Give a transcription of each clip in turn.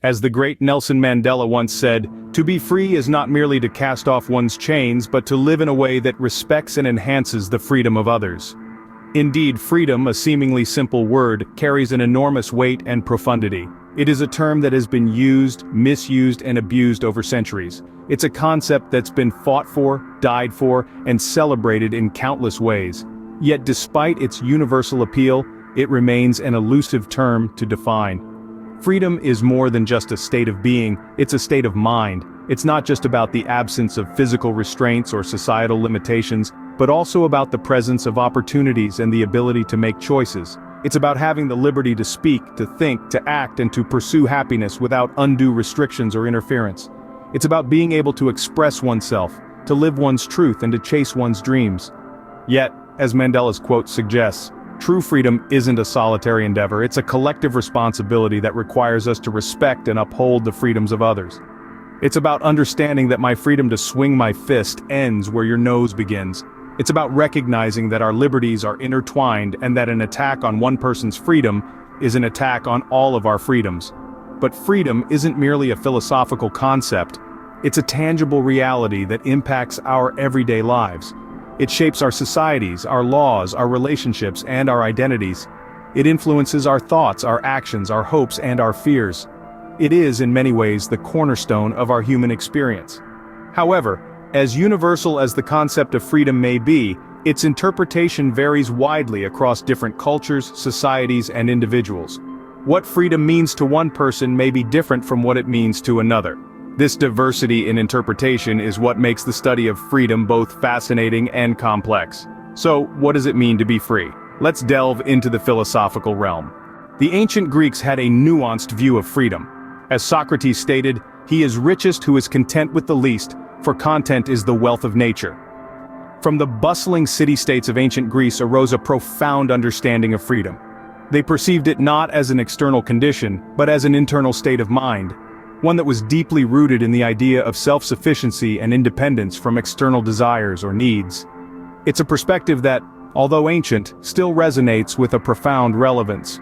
As the great Nelson Mandela once said, "To be free is not merely to cast off one's chains, but to live in a way that respects and enhances the freedom of others." Indeed, freedom, a seemingly simple word, carries an enormous weight and profundity. It is a term that has been used, misused, and abused over centuries. It's a concept that's been fought for, died for, and celebrated in countless ways. Yet despite its universal appeal, it remains an elusive term to define. Freedom is more than just a state of being, it's a state of mind. It's not just about the absence of physical restraints or societal limitations, but also about the presence of opportunities and the ability to make choices. It's about having the liberty to speak, to think, to act, and to pursue happiness without undue restrictions or interference. It's about being able to express oneself, to live one's truth, and to chase one's dreams. Yet, as Mandela's quote suggests, true freedom isn't a solitary endeavor, it's a collective responsibility that requires us to respect and uphold the freedoms of others. It's about understanding that my freedom to swing my fist ends where your nose begins. It's about recognizing that our liberties are intertwined and that an attack on one person's freedom is an attack on all of our freedoms. But freedom isn't merely a philosophical concept, it's a tangible reality that impacts our everyday lives. It shapes our societies, our laws, our relationships, and our identities. It influences our thoughts, our actions, our hopes, and our fears. It is, in many ways, the cornerstone of our human experience. However, as universal as the concept of freedom may be, its interpretation varies widely across different cultures, societies, and individuals. What freedom means to one person may be different from what it means to another. This diversity in interpretation is what makes the study of freedom both fascinating and complex. So, what does it mean to be free? Let's delve into the philosophical realm. The ancient Greeks had a nuanced view of freedom. As Socrates stated, "He is richest who is content with the least, for content is the wealth of nature." From the bustling city-states of ancient Greece arose a profound understanding of freedom. They perceived it not as an external condition, but as an internal state of mind, one that was deeply rooted in the idea of self-sufficiency and independence from external desires or needs. It's a perspective that, although ancient, still resonates with a profound relevance.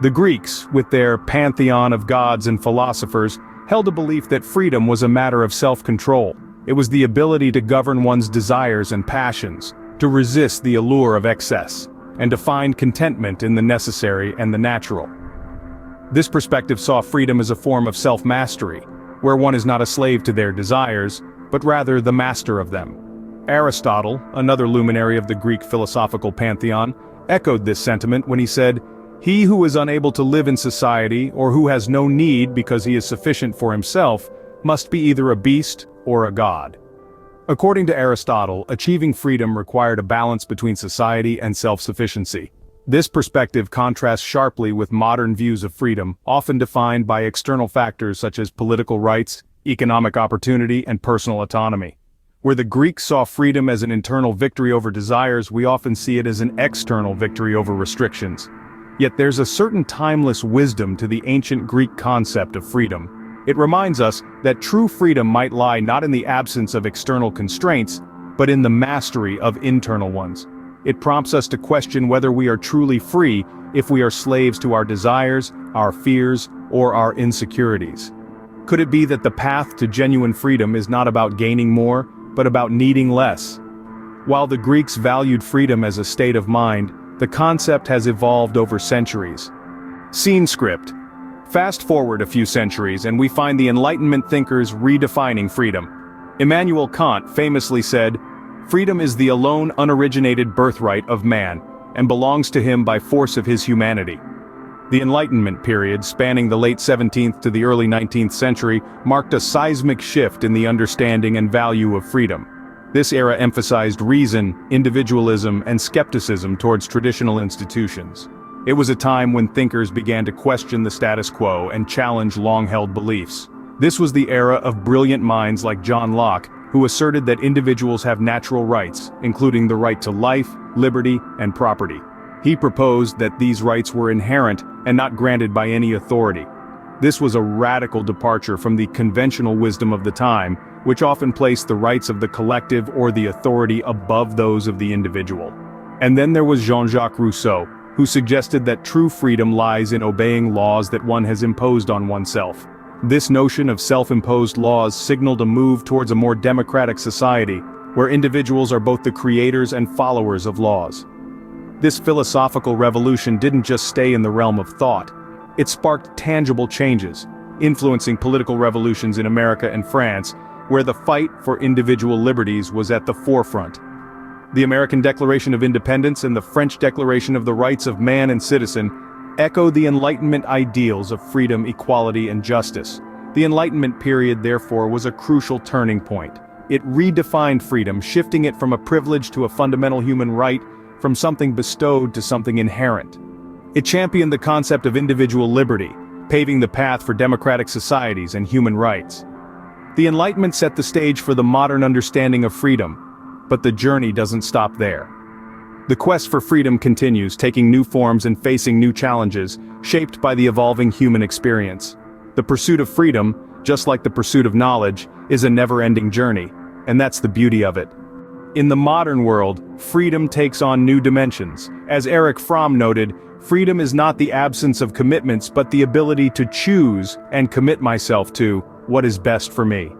The Greeks, with their pantheon of gods and philosophers, held a belief that freedom was a matter of self-control. It was the ability to govern one's desires and passions, to resist the allure of excess, and to find contentment in the necessary and the natural. This perspective saw freedom as a form of self-mastery, where one is not a slave to their desires, but rather the master of them. Aristotle, another luminary of the Greek philosophical pantheon, echoed this sentiment when he said, "He who is unable to live in society, or who has no need because he is sufficient for himself, must be either a beast or a god." According to Aristotle, achieving freedom required a balance between society and self-sufficiency. This perspective contrasts sharply with modern views of freedom, often defined by external factors such as political rights, economic opportunity, and personal autonomy. Where the Greeks saw freedom as an internal victory over desires, we often see it as an external victory over restrictions. Yet there's a certain timeless wisdom to the ancient Greek concept of freedom. It reminds us that true freedom might lie not in the absence of external constraints, but in the mastery of internal ones. It prompts us to question whether we are truly free if we are slaves to our desires, our fears, or our insecurities. Could it be that the path to genuine freedom is not about gaining more, but about needing less? While the Greeks valued freedom as a state of mind, the concept has evolved over centuries. Scene script. Fast forward a few centuries and we find the Enlightenment thinkers redefining freedom. Immanuel Kant famously said, "Freedom is the alone unoriginated birthright of man, and belongs to him by force of his humanity." The Enlightenment period, spanning the late 17th to the early 19th century, marked a seismic shift in the understanding and value of freedom. This era emphasized reason, individualism, and skepticism towards traditional institutions. It was a time when thinkers began to question the status quo and challenge long-held beliefs. This was the era of brilliant minds like John Locke, who asserted that individuals have natural rights, including the right to life, liberty, and property. He proposed that these rights were inherent and not granted by any authority. This was a radical departure from the conventional wisdom of the time, which often placed the rights of the collective or the authority above those of the individual. And then there was Jean-Jacques Rousseau, who suggested that true freedom lies in obeying laws that one has imposed on oneself. This notion of self-imposed laws signaled a move towards a more democratic society, where individuals are both the creators and followers of laws. This philosophical revolution didn't just stay in the realm of thought. It sparked tangible changes, influencing political revolutions in America and France, where the fight for individual liberties was at the forefront. The American Declaration of Independence and the French Declaration of the Rights of Man and Citizen echo the Enlightenment ideals of freedom, equality, and justice. The Enlightenment period, therefore, was a crucial turning point. It redefined freedom, shifting it from a privilege to a fundamental human right, from something bestowed to something inherent. It championed the concept of individual liberty, paving the path for democratic societies and human rights. The Enlightenment set the stage for the modern understanding of freedom, but the journey doesn't stop there. The quest for freedom continues, taking new forms and facing new challenges, shaped by the evolving human experience. The pursuit of freedom, just like the pursuit of knowledge, is a never-ending journey, and that's the beauty of it. In the modern world, freedom takes on new dimensions. As Erich Fromm noted, freedom is not the absence of commitments but the ability to choose and commit myself to what is best for me.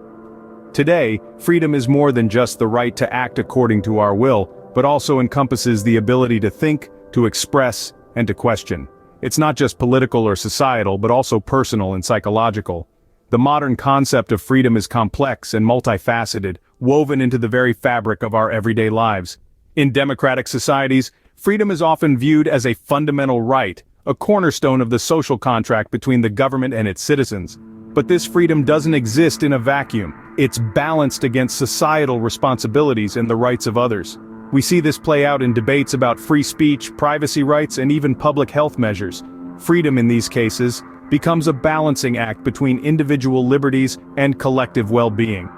Today, freedom is more than just the right to act according to our will, but also encompasses the ability to think, to express, and to question. It's not just political or societal, but also personal and psychological. The modern concept of freedom is complex and multifaceted, woven into the very fabric of our everyday lives. In democratic societies, freedom is often viewed as a fundamental right, a cornerstone of the social contract between the government and its citizens. But this freedom doesn't exist in a vacuum. It's balanced against societal responsibilities and the rights of others. We see this play out in debates about free speech, privacy rights, and even public health measures. Freedom in these cases becomes a balancing act between individual liberties and collective well-being.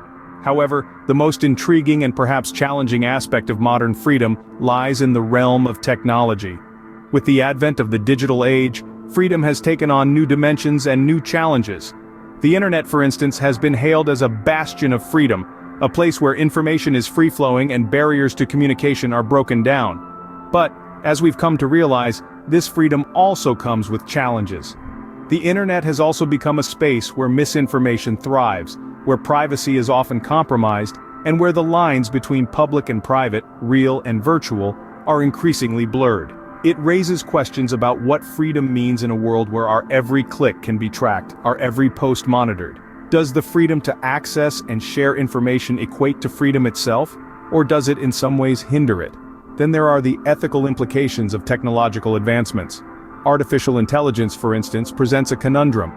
However, the most intriguing and perhaps challenging aspect of modern freedom lies in the realm of technology. With the advent of the digital age, freedom has taken on new dimensions and new challenges. The internet, for instance, has been hailed as a bastion of freedom, a place where information is free-flowing and barriers to communication are broken down. But, as we've come to realize, this freedom also comes with challenges. The internet has also become a space where misinformation thrives, where privacy is often compromised, and where the lines between public and private, real and virtual, are increasingly blurred. It raises questions about what freedom means in a world where our every click can be tracked, our every post monitored. Does the freedom to access and share information equate to freedom itself, or does it in some ways hinder it? Then there are the ethical implications of technological advancements. Artificial intelligence, for instance, presents a conundrum.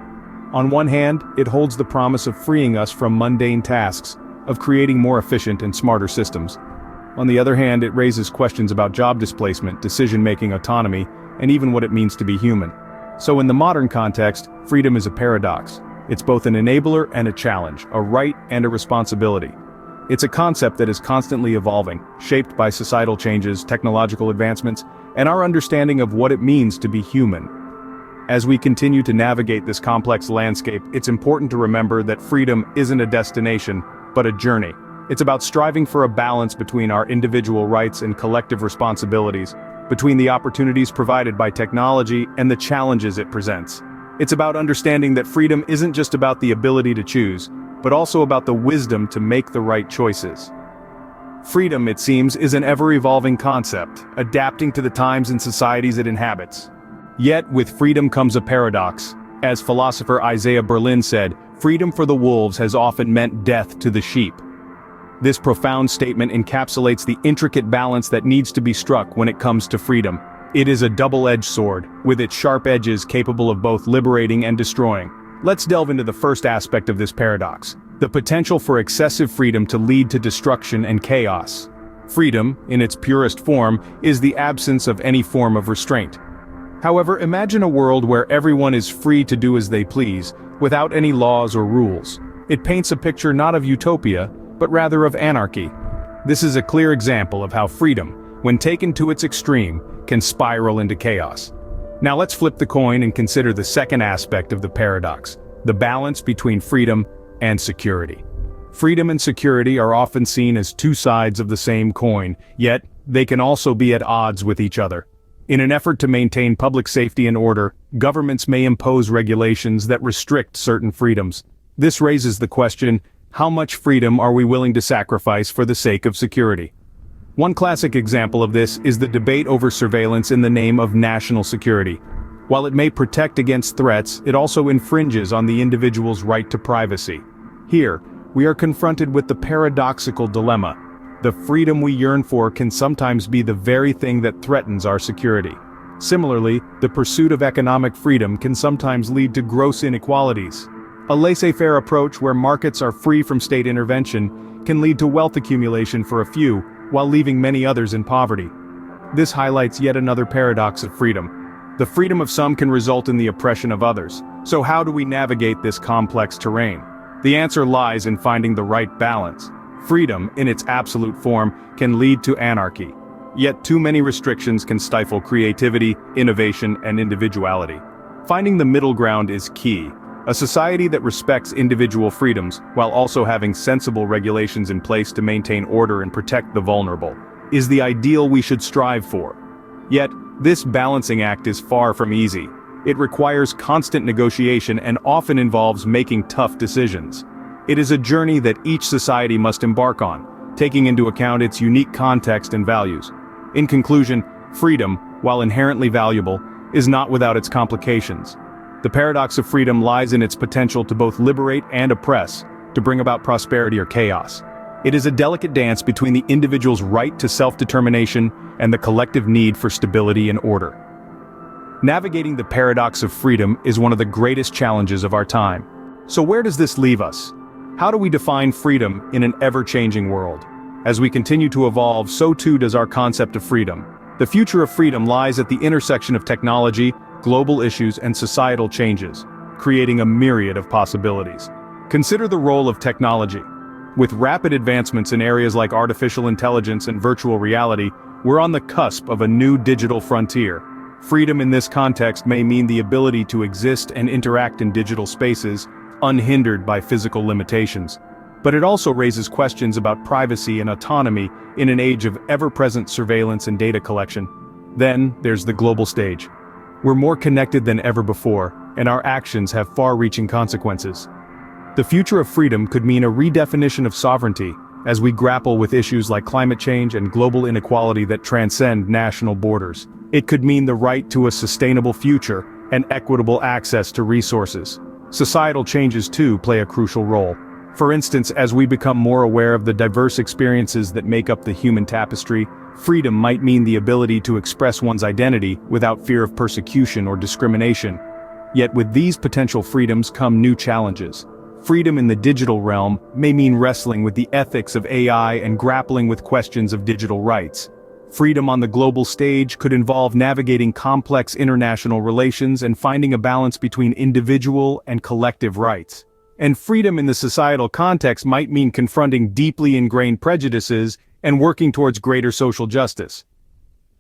On one hand, it holds the promise of freeing us from mundane tasks, of creating more efficient and smarter systems. On the other hand, it raises questions about job displacement, decision-making autonomy, and even what it means to be human. So in the modern context, freedom is a paradox. It's both an enabler and a challenge, a right and a responsibility. It's a concept that is constantly evolving, shaped by societal changes, technological advancements, and our understanding of what it means to be human. As we continue to navigate this complex landscape, it's important to remember that freedom isn't a destination, but a journey. It's about striving for a balance between our individual rights and collective responsibilities, between the opportunities provided by technology and the challenges it presents. It's about understanding that freedom isn't just about the ability to choose, but also about the wisdom to make the right choices. Freedom, it seems, is an ever-evolving concept, adapting to the times and societies it inhabits. Yet, with freedom comes a paradox. As philosopher Isaiah Berlin said, freedom for the wolves has often meant death to the sheep. This profound statement encapsulates the intricate balance that needs to be struck when it comes to freedom. It is a double-edged sword, with its sharp edges capable of both liberating and destroying. Let's delve into the first aspect of this paradox: the potential for excessive freedom to lead to destruction and chaos. Freedom, in its purest form, is the absence of any form of restraint. However, imagine a world where everyone is free to do as they please, without any laws or rules. It paints a picture not of utopia, but rather of anarchy. This is a clear example of how freedom, when taken to its extreme, can spiral into chaos. Now let's flip the coin and consider the second aspect of the paradox: the balance between freedom and security. Freedom and security are often seen as two sides of the same coin, yet they can also be at odds with each other. In an effort to maintain public safety and order, governments may impose regulations that restrict certain freedoms. This raises the question, how much freedom are we willing to sacrifice for the sake of security? One classic example of this is the debate over surveillance in the name of national security. While it may protect against threats, it also infringes on the individual's right to privacy. Here, we are confronted with the paradoxical dilemma. The freedom we yearn for can sometimes be the very thing that threatens our security. Similarly, the pursuit of economic freedom can sometimes lead to gross inequalities. A laissez-faire approach where markets are free from state intervention can lead to wealth accumulation for a few, while leaving many others in poverty. This highlights yet another paradox of freedom. The freedom of some can result in the oppression of others. So how do we navigate this complex terrain? The answer lies in finding the right balance. Freedom, in its absolute form, can lead to anarchy. Yet too many restrictions can stifle creativity, innovation, and individuality. Finding the middle ground is key. A society that respects individual freedoms, while also having sensible regulations in place to maintain order and protect the vulnerable, is the ideal we should strive for. Yet, this balancing act is far from easy. It requires constant negotiation and often involves making tough decisions. It is a journey that each society must embark on, taking into account its unique context and values. In conclusion, freedom, while inherently valuable, is not without its complications. The paradox of freedom lies in its potential to both liberate and oppress, to bring about prosperity or chaos. It is a delicate dance between the individual's right to self-determination and the collective need for stability and order. Navigating the paradox of freedom is one of the greatest challenges of our time. So where does this leave us? How do we define freedom in an ever-changing world? As we continue to evolve, so too does our concept of freedom. The future of freedom lies at the intersection of technology, global issues, and societal changes, creating a myriad of possibilities. Consider the role of technology. With rapid advancements in areas like artificial intelligence and virtual reality, we're on the cusp of a new digital frontier. Freedom in this context may mean the ability to exist and interact in digital spaces, unhindered by physical limitations. But it also raises questions about privacy and autonomy in an age of ever-present surveillance and data collection. Then, there's the global stage. We're more connected than ever before, and our actions have far-reaching consequences. The future of freedom could mean a redefinition of sovereignty, as we grapple with issues like climate change and global inequality that transcend national borders. It could mean the right to a sustainable future and equitable access to resources. Societal changes too play a crucial role. For instance, as we become more aware of the diverse experiences that make up the human tapestry, freedom might mean the ability to express one's identity without fear of persecution or discrimination. Yet with these potential freedoms come new challenges. Freedom in the digital realm may mean wrestling with the ethics of AI and grappling with questions of digital rights. Freedom on the global stage could involve navigating complex international relations and finding a balance between individual and collective rights. And freedom in the societal context might mean confronting deeply ingrained prejudices and working towards greater social justice.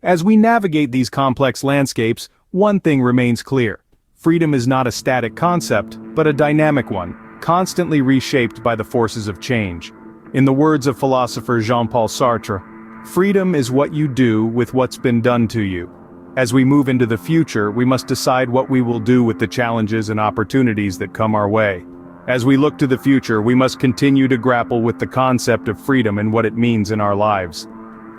As we navigate these complex landscapes, one thing remains clear. Freedom is not a static concept, but a dynamic one, constantly reshaped by the forces of change. In the words of philosopher Jean-Paul Sartre, freedom is what you do with what's been done to you. As we move into the future, we must decide what we will do with the challenges and opportunities that come our way. As we look to the future, we must continue to grapple with the concept of freedom and what it means in our lives.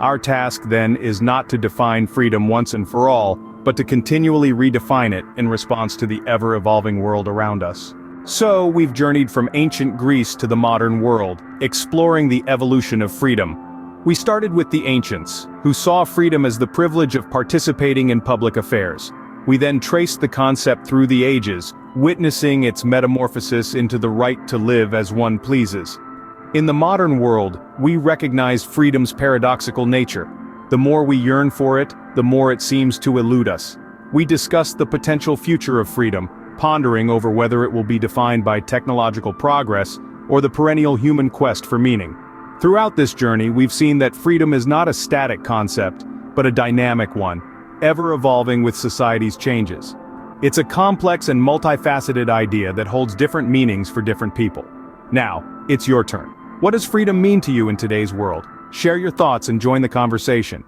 Our task, then, is not to define freedom once and for all, but to continually redefine it in response to the ever-evolving world around us. So, we've journeyed from ancient Greece to the modern world, exploring the evolution of freedom. We started with the ancients, who saw freedom as the privilege of participating in public affairs. We then traced the concept through the ages, witnessing its metamorphosis into the right to live as one pleases. In the modern world, we recognize freedom's paradoxical nature. The more we yearn for it, the more it seems to elude us. We discuss the potential future of freedom, pondering over whether it will be defined by technological progress or the perennial human quest for meaning. Throughout this journey, we've seen that freedom is not a static concept, but a dynamic one, ever evolving with society's changes. It's a complex and multifaceted idea that holds different meanings for different people. Now, it's your turn. What does freedom mean to you in today's world? Share your thoughts and join the conversation.